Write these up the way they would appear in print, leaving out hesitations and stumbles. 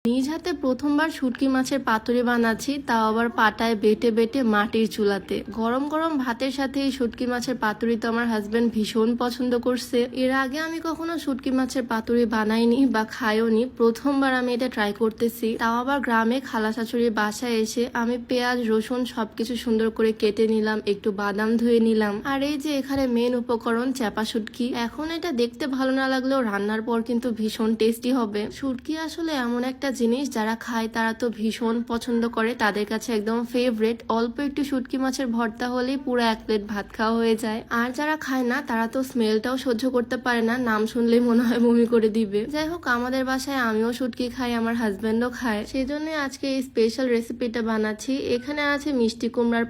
নিজ হাতে প্রথমবার শুটকি মাছের পাতুরি বানাচ্ছি, তাও আবার পাটায় বেটে বেটে মাটির চুলাতে। গরম গরম ভাতের সাথে এই শুটকি মাছের পাতুরি তো আমার হাজবেন্ড ভীষণ পছন্দ করছে। এর আগে আমি কখনো শুটকি মাছের পাতুরি বানাইনি বা খাইওনি, প্রথমবার আমি এটা ট্রাই করতেছি, তাও আবার গ্রামে খালা শাশুড়ির বাসায় এসে। আমি পেঁয়াজ রসুন সবকিছু সুন্দর করে কেটে নিলাম, একটু বাদাম ধুয়ে নিলাম, আর এই যে এখানে মেন উপকরণ চাপা শুটকি। এখন এটা দেখতে ভালো না লাগলেও রান্নার পর কিন্তু ভীষণ টেস্টি হবে। শুটকি আসলে এমন একটা জিনিস যারা খায় তারা তো ভীষণ পছন্দ করে, তাদের কাছে একদম ফেভারিট। অল্প একটু শুটকি মাছের ভর্তা হলেই পুরো এক প্লেট ভাত খাওয়া হয়ে যায়। আর যারা খায় না তারা তো স্মেলটাও সহ্য করতে পারে না, নাম শুনলেই মনে হয় বমি করে দিবে। যাই হোক, আমাদের বাসায় আমিও শুটকি খাই, আমার হাজবেন্ডও খায়, সেই জন্য আজকে এই স্পেশাল রেসিপিটা বানাচ্ছি। এখানে আছে মিষ্টি কুমড়ার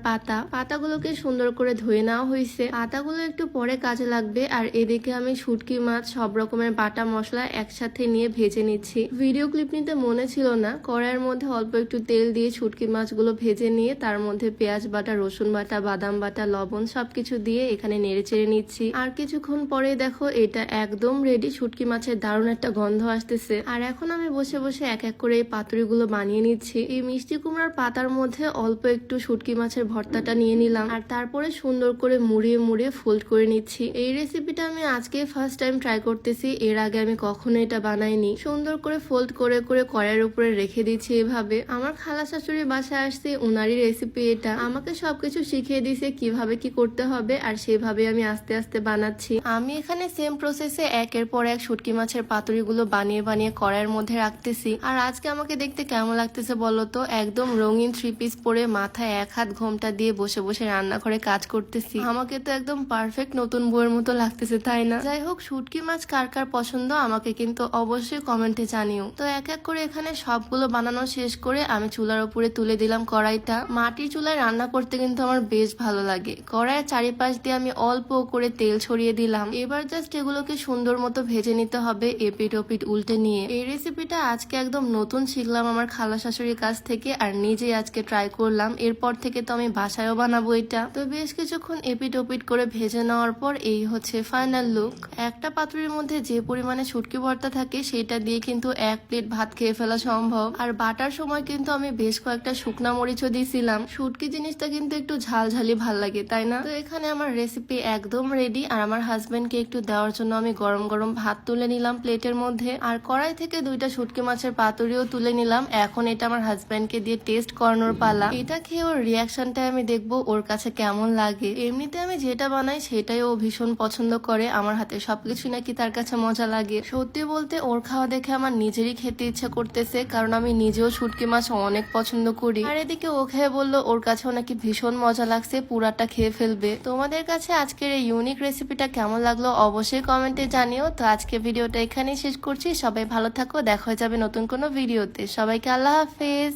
পাতাগুলোকে সুন্দর করে ধুয়ে নেওয়া হয়েছে, পাতাগুলো একটু পরে কাজে লাগবে। আর এদিকে আমি শুটকি মাছ সব রকমের বাটা মশলা একসাথে নিয়ে ভেজে নিচ্ছি। ভিডিও ক্লিপ নিতে মনে ছিল না, কড়াইয়ের মধ্যে অল্প একটু তেল দিয়ে শুটকি মাছগুলো ভেজে নিয়ে তার মধ্যে পেঁয়াজ বাটা, রসুন বাটা, বাদাম বাটা, লবণ সবকিছু দিয়ে এখানে নেড়ে চেড়ে নিচ্ছি। আর কিছুক্ষণ পরে দেখো এটা একদম রেডি। শুটকি মাছের দারুণ একটা গন্ধ আসতেছে। আর এখন আমি বসে বসে এক এক করে এই পাতুরিগুলো বানিয়ে নিচ্ছি। এই মিষ্টি কুমড়ার পাতার মধ্যে অল্প একটু শুটকি মাছের ভর্তাটা নিয়ে নিলাম, আর তারপরে সুন্দর করে মুড়িয়ে মুড়িয়ে ফোল্ড করে নিচ্ছি। এই রেসিপিটা আমি আজকে ফার্স্ট টাইম ট্রাই করতেছি, এর আগে আমি কখনো এটা বানাইনি। সুন্দর করে ফোল্ড করে করে কড়াইয়ের উপরে রেখে দিচ্ছি এভাবে। আমার খালা শাশুড়ির বাসায় আসছে, উনারই রেসিপি এটা। আমাকে সবকিছু শিখিয়ে দিছে কিভাবে কি করতে হবে, আর সেভাবে আমি আস্তে আস্তে বানাচ্ছি। আমি এখানে সেম প্রসেসে একের পর এক শুটকি মাছের পাতুরিগুলো বানিয়ে বানিয়ে কড়াইয়ের মধ্যে রাখতেছি। আর আজকে আমাকে দেখতে কেমন লাগতেছে বলতো? একদম রঙিন 3 পিস পরে মাথায় এক হাত ঘোমটা দিয়ে বসে বসে রান্নাঘরে কাজ করতেছি। আমাকে তো একদম পারফেক্ট নতুন বউয়ের মতো লাগতেছে, তাই না? যাই হোক, শুটকি মাছ কার কার পছন্দ আমাকে কিন্তু অবশ্যই কমেন্টে জানিও। তো এক এক করে এখানে সবগুলো বানানো শেষ করে আমি চুলার উপরে তুলে দিলাম কড়াইটা। মাটির চুলায় রান্না করতে কিন্তু আমার বেশ ভালো লাগে। কড়াইয়ের চারিপাশ দিয়ে আমি অল্প করে তেল ছড়িয়ে দিলাম। এবার জাস্ট এগুলোকে সুন্দর মতো ভেজে নিতে হবে, এপিট ওপিট উল্টে নিয়ে। এই রেসিপিটা আজকে একদম নতুন শিখলাম আমার খালা শাশুড়ির কাছ থেকে, আর নিজেই আজকে ট্রাই করলাম। এরপর থেকে তো আমি বাসায়ও বানাবো এটা। তো বেশ কিছুক্ষণ এপিট ওপিট করে ভেজে নেওয়ার পর এই হচ্ছে ফাইনাল লুক। একটা পাত্রের মধ্যে যে পরিমাণে শুটকি ভর্তা থাকে সেটা দিয়ে কিন্তু এক প্লেট ভাত খেয়ে ফেলা সম্ভব। আর বাটার সময় কিন্তু আমি বেশ কয়েকটা শুকনা মরিচও দিয়েছিলাম। শুটকি জিনিসটা কিন্তু একটু ঝালঝালি ভাল লাগে, তাই না? তো এখানে আমার রেসিপি একদম রেডি। আর আমার হাজবেন্ডকে একটু দেওয়ার জন্য আমি গরম গরম ভাত তুলে নিলাম প্লেটের মধ্যে, আর কড়াই থেকে 2টা শুটকি মাছের পাতুরিও তুলে নিলাম। এখন এটা আমার হাজবেন্ডকে দিয়ে টেস্ট করানোর পালা। এটা খেয়ে ওর রিয়াকশনটা আমি দেখবো ওর কাছে কেমন লাগে। এমনিতে আমি যেটা বানাই সেটাই ও ভীষণ পছন্দ করে, আমার হাতে সবকিছু নাকি তার কাছে মজা লাগে। সত্যি বলতে ওর খাওয়া দেখে আমার নিজেরই খেতে ইচ্ছা করতেছে, কারণ আমি নিজেও শুটকি মাছ অনেক পছন্দ করি। আর এদিকে ও খেয়ে বললো ওর কাছেও নাকি ভীষণ মজা লাগছে, পুরাটা খেয়ে ফেলবে। তোমাদের কাছে আজকের এই ইউনিক রেসিপিটা কেমন লাগলো অবশ্যই কমেন্টে জানিও। তো আজকে ভিডিওটা এখানেই শেষ করছি। সবাই ভালো থাকো, দেখা হয়ে যাবে নতুন কোনো ভিডিওতে। সবাইকে আল্লাহ হাফেজ।